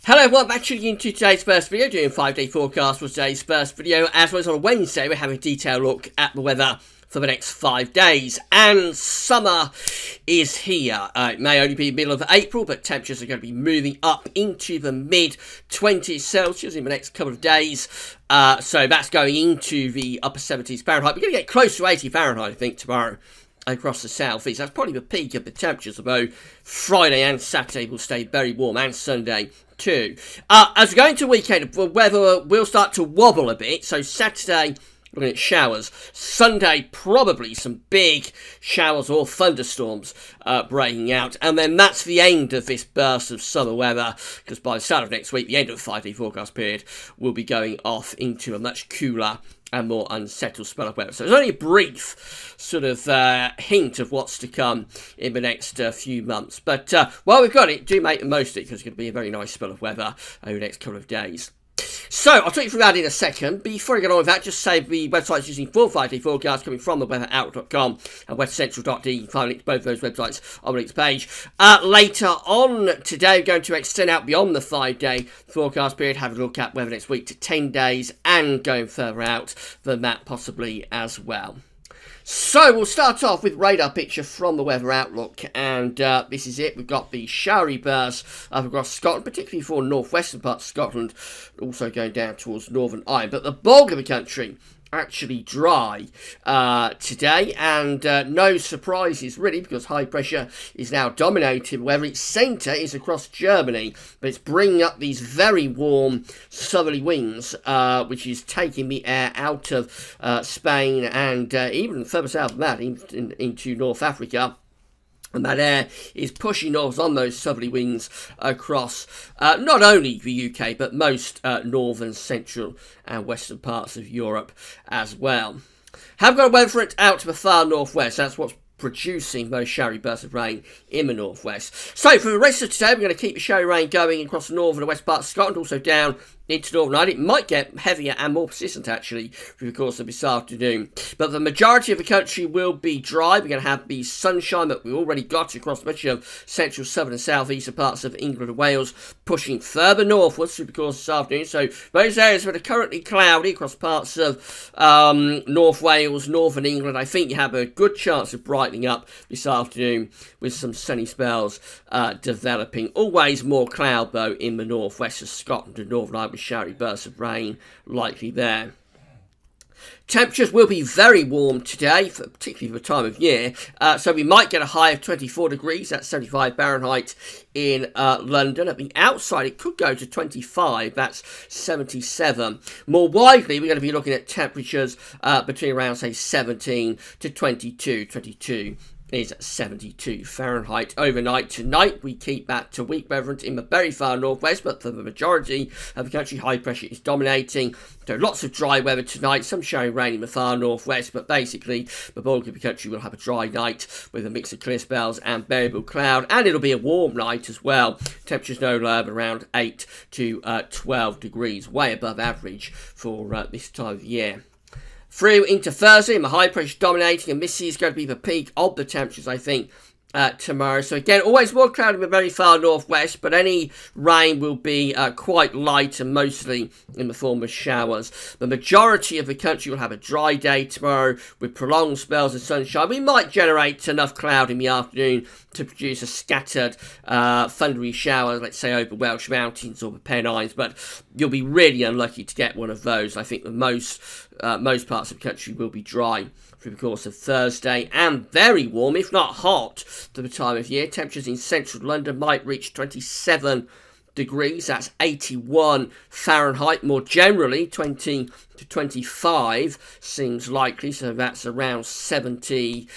Hello, welcome back to today's first video, doing 5-day forecast for today's first video. As well as on Wednesday, we're having a detailed look at the weather for the next 5 days. And summer is here. It may only be middle of April, but temperatures are going to be moving up into the mid-20s Celsius in the next couple of days. So that's going into the upper 70s Fahrenheit. We're going to get close to 80 Fahrenheit, I think, tomorrow across the southeast. That's probably the peak of the temperatures, although Friday and Saturday will stay very warm, and Sunday too. As we go into the weekend, the weather will start to wobble a bit. So Saturday, looking at showers. Sunday, probably some big showers or thunderstorms breaking out. And then that's the end of this burst of summer weather, because by the start of next week, the end of the 5-day forecast period, will be going off into a much cooler and more unsettled spell of weather. So it's only a brief sort of hint of what's to come in the next few months. But while we've got it, do make the most of it, because it's going to be a very nice spell of weather over the next couple of days. So, I'll talk you through that in a second. Before I get on with that, just say the websites using full 5-day forecast coming from theweatheroutlook.com and westcentral.de. You can find links to both of those websites on the links page. Later on today, we're going to extend out beyond the 5-day forecast period, have a look at weather next week to 10 days, and going further out than that possibly as well. So, we'll start off with radar picture from the Weather Outlook, and this is it. We've got the showery bursts up across Scotland, particularly for northwestern parts of Scotland, also going down towards Northern Ireland. But the bulk of the country actually dry today, and no surprises really, because high pressure is now dominating weather. Its centre is across Germany, but it's bringing up these very warm southerly winds, which is taking the air out of Spain and even further south than that into North Africa. And that air is pushing north on those southerly winds across not only the UK, but most northern, central and western parts of Europe as well. Have got a weather front out to the far northwest. That's what's producing those showery bursts of rain in the northwest. So for the rest of today, we're going to keep the showery rain going across the northern and west parts of Scotland, also down into Northern Ireland. It might get heavier and more persistent actually through the course of this afternoon, but the majority of the country will be dry. We're going to have the sunshine that we already got across much of central, southern and southeastern parts of England and Wales, pushing further northwards through the course of this afternoon. So those areas that are currently cloudy across parts of North Wales, northern England, I think you have a good chance of brightening up this afternoon with some sunny spells developing. Always more cloud though in the northwest of Scotland and Northern Ireland, with showery bursts of rain likely there. Temperatures will be very warm today, particularly for the time of year. So we might get a high of 24 degrees, that's 75 Fahrenheit in London. At the outside, it could go to 25, that's 77. More widely, we're going to be looking at temperatures between around, say, 17 to 22 is 72 Fahrenheit. Overnight tonight, we keep that to weak weather in the very far northwest, but for the majority of the country, high pressure is dominating. So lots of dry weather tonight, some showing rain in the far northwest, but basically the bulk of the country will have a dry night with a mix of clear spells and variable cloud, and it'll be a warm night as well. Temperatures no lower than around 8 to 12 degrees, way above average for this time of year. Through into Thursday, and the high pressure dominating, and this is going to be the peak of the temperatures, I think, tomorrow. So again, always more cloudy in the very far northwest, but any rain will be quite light and mostly in the form of showers. The majority of the country will have a dry day tomorrow with prolonged spells of sunshine. We might generate enough cloud in the afternoon to produce a scattered thundery shower, let's say over Welsh mountains or the Pennines, but you'll be really unlucky to get one of those. I think the most parts of the country will be dry through the course of Thursday, and very warm, if not hot, to the time of year. Temperatures in central London might reach 27 degrees, that's 81 Fahrenheit. More generally, 20 to 25 seems likely, so that's around 68,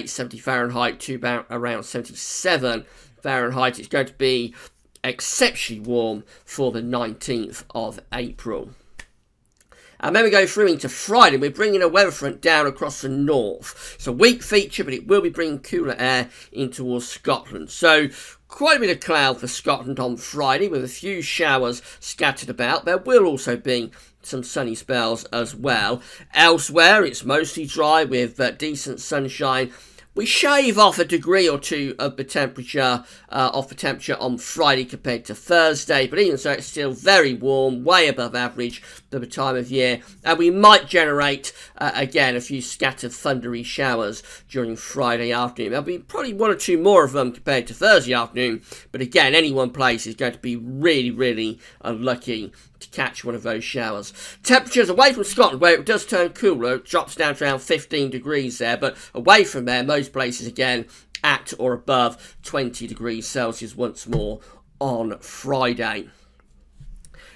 70 Fahrenheit to about around 77 Fahrenheit. It's going to be exceptionally warm for the 19th of April. And then we go through into Friday. We're bringing a weather front down across the north. It's a weak feature, but it will be bringing cooler air in towards Scotland. So quite a bit of cloud for Scotland on Friday, with a few showers scattered about. There will also be some sunny spells as well. Elsewhere, it's mostly dry with decent sunshine We shave off a degree or two of the temperature, on Friday compared to Thursday, but even so, it's still very warm, way above average for the time of year, and we might generate, again, a few scattered thundery showers during Friday afternoon. There'll be probably one or two more of them compared to Thursday afternoon, but again, any one place is going to be really, really unlucky to catch one of those showers. Temperatures away from Scotland, where it does turn cooler, it drops down to around 15 degrees there, but away from there, most places again at or above 20 degrees Celsius once more on Friday.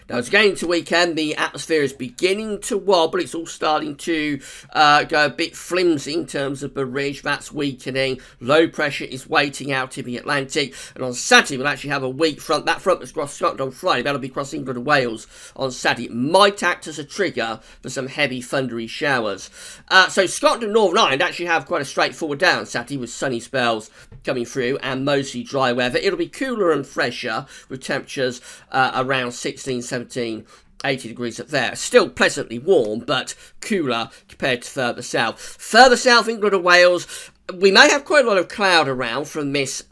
Now, as we get into weekend, the atmosphere is beginning to wobble. It's all starting to go a bit flimsy in terms of the ridge. That's weakening. Low pressure is waiting out in the Atlantic. And on Saturday, we'll actually have a weak front. That front that's crossed Scotland on Friday, that'll be across England and Wales on Saturday. It might act as a trigger for some heavy thundery showers. So Scotland and Northern Ireland actually have quite a straightforward day on Saturday with sunny spells coming through and mostly dry weather. It'll be cooler and fresher with temperatures around 16, 17, 80 degrees up there. Still pleasantly warm, but cooler compared to further south. Further south, England and Wales, we may have quite a lot of cloud around from this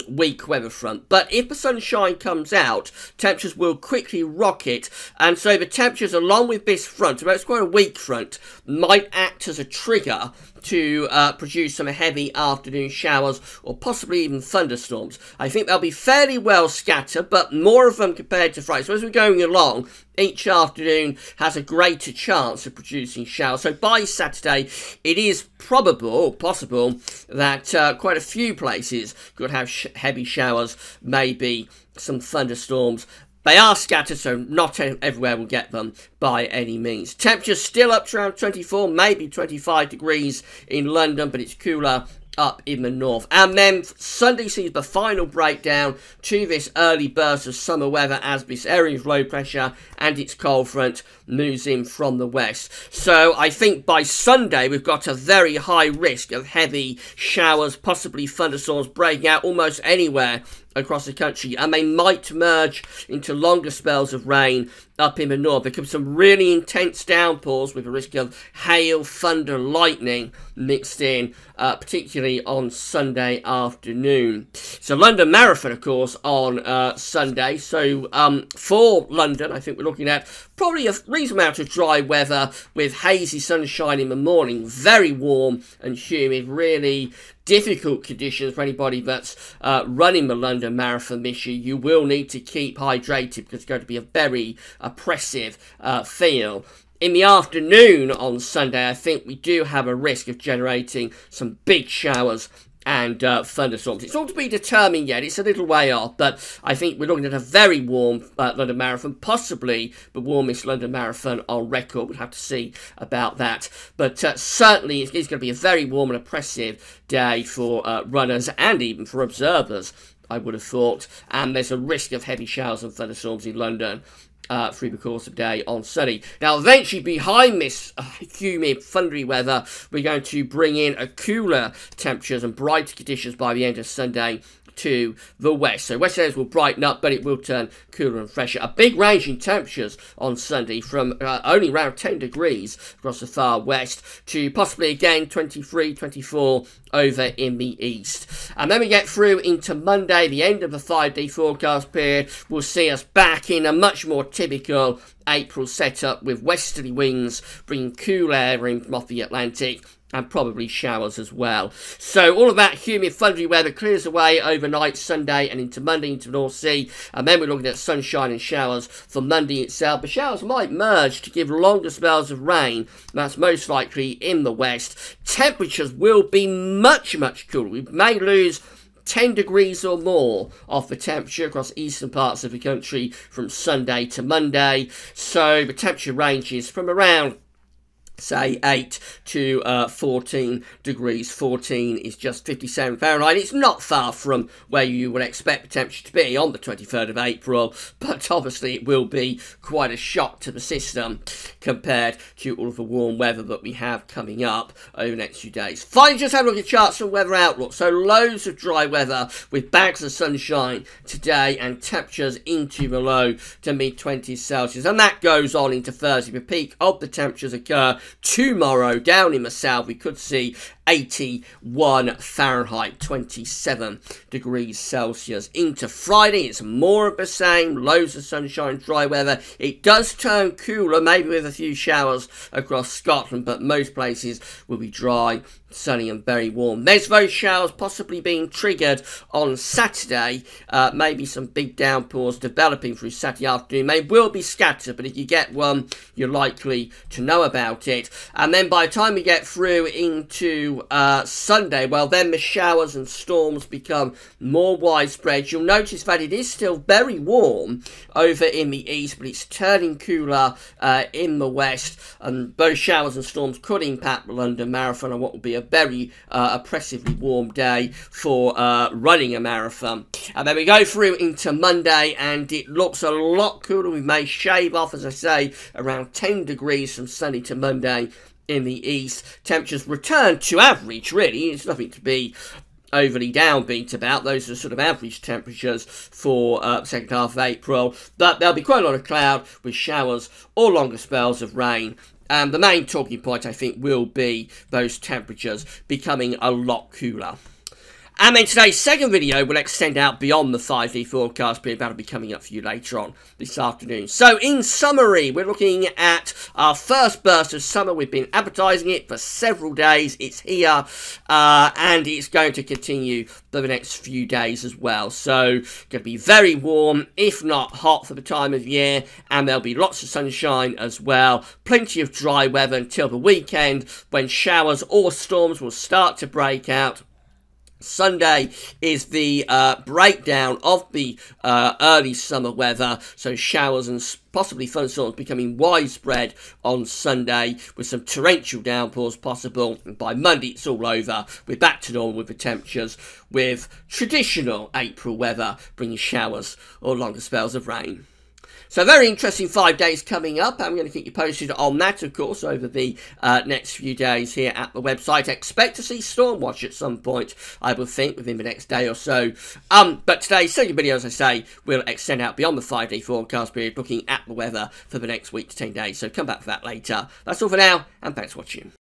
weak weather front, but if the sunshine comes out, temperatures will quickly rocket, and so the temperatures along with this front, although it's quite a weak front, might act as a trigger to produce some heavy afternoon showers or possibly even thunderstorms. I think they'll be fairly well scattered, but more of them compared to Friday. So as we're going along, each afternoon has a greater chance of producing showers. So by Saturday, it is possible that quite a few places could have heavy showers, maybe some thunderstorms. They are scattered, so not everywhere will get them by any means. Temperatures still up to around 24, maybe 25 degrees in London, but it's cooler up in the north. And then Sunday sees the final breakdown to this early burst of summer weather as this area of low pressure and its cold front moves in from the west. So I think by Sunday we've got a very high risk of heavy showers, possibly thunderstorms breaking out almost anywhere across the country, and they might merge into longer spells of rain up in the north. There could be some really intense downpours with a risk of hail, thunder, lightning mixed in, particularly on Sunday afternoon. So London Marathon, of course, on Sunday. So for London, I think we're looking at probably a reasonable amount of dry weather with hazy sunshine in the morning, very warm and humid, really difficult conditions for anybody that's running the London Marathon this year. You will need to keep hydrated because it's going to be a very oppressive feel. In the afternoon on Sunday, I think we do have a risk of generating some big showers and thunderstorms. It's all to be determined yet. It's a little way off, but I think we're looking at a very warm London Marathon, possibly the warmest London Marathon on record. We'll have to see about that. But certainly it's going to be a very warm and oppressive day for runners and even for observers, I would have thought. And there's a risk of heavy showers and thunderstorms in London through the course of the day on Sunday. Now, eventually, behind this humid, thundery weather, we're going to bring in a cooler temperatures and brighter conditions by the end of Sunday to the west. So west areas will brighten up, but it will turn cooler and fresher. A big range in temperatures on Sunday from only around 10 degrees across the far west to possibly again 23, 24 over in the east. And then we get through into Monday, the end of the 5-day forecast period will see us back in a much more typical April setup with westerly winds bringing cool air in from off the Atlantic and probably showers as well. So all of that humid, thundery weather clears away overnight, Sunday and into Monday, into the North Sea. And then we're looking at sunshine and showers for Monday itself. The showers might merge to give longer spells of rain. That's most likely in the west. Temperatures will be much, much cooler. We may lose 10 degrees or more off the temperature across eastern parts of the country from Sunday to Monday. So the temperature ranges from around, say, 8 to 14 degrees. 14 is just 57 Fahrenheit. It's not far from where you would expect the temperature to be on the 23rd of April, but obviously it will be quite a shock to the system compared to all of the warm weather that we have coming up over the next few days. Finally, just have a look at charts and weather outlook. So loads of dry weather with bags of sunshine today and temperatures into the low to mid-20s Celsius. And that goes on into Thursday. The peak of the temperatures occur tomorrow down in the south. We could see 81 Fahrenheit, 27 degrees Celsius. Into Friday, it's more of the same, loads of sunshine, dry weather. It does turn cooler, maybe with a few showers across Scotland, but most places will be dry, sunny and very warm. There's those showers possibly being triggered on Saturday, maybe some big downpours developing through Saturday afternoon. They will be scattered, but if you get one, you're likely to know about it. And then by the time we get through into Sunday, well, then the showers and storms become more widespread. You'll notice that it is still very warm over in the east, but it's turning cooler in the west, and those showers and storms could impact the London Marathon on what will be a very oppressively warm day for running a marathon. And then we go through into Monday, and it looks a lot cooler. We may shave off, as I say, around 10 degrees from Sunday to Monday in the east. Temperatures return to average, really. It's nothing to be overly downbeat about. Those are sort of average temperatures for the second half of April. But there'll be quite a lot of cloud with showers or longer spells of rain. And the main talking point, I think, will be those temperatures becoming a lot cooler. And then today's second video will extend out beyond the 5-day forecast period. That'll be coming up for you later on this afternoon. So in summary, we're looking at our first burst of summer. We've been advertising it for several days. It's here, and it's going to continue for the next few days as well. So going to be very warm, if not hot, for the time of year, and there'll be lots of sunshine as well. Plenty of dry weather until the weekend, when showers or storms will start to break out. Sunday is the breakdown of the early summer weather, so showers and possibly thunderstorms becoming widespread on Sunday, with some torrential downpours possible. And by Monday it's all over. We're back to normal with the temperatures, with traditional April weather bringing showers or longer spells of rain. So very interesting 5 days coming up. I'm going to keep you posted on that, of course, over the next few days here at the website. Expect to see Stormwatch at some point, I would think, within the next day or so. But today's second video, as I say, will extend out beyond the 5-day forecast period, looking at the weather for the next week to 10 days. So come back for that later. That's all for now, and thanks for watching.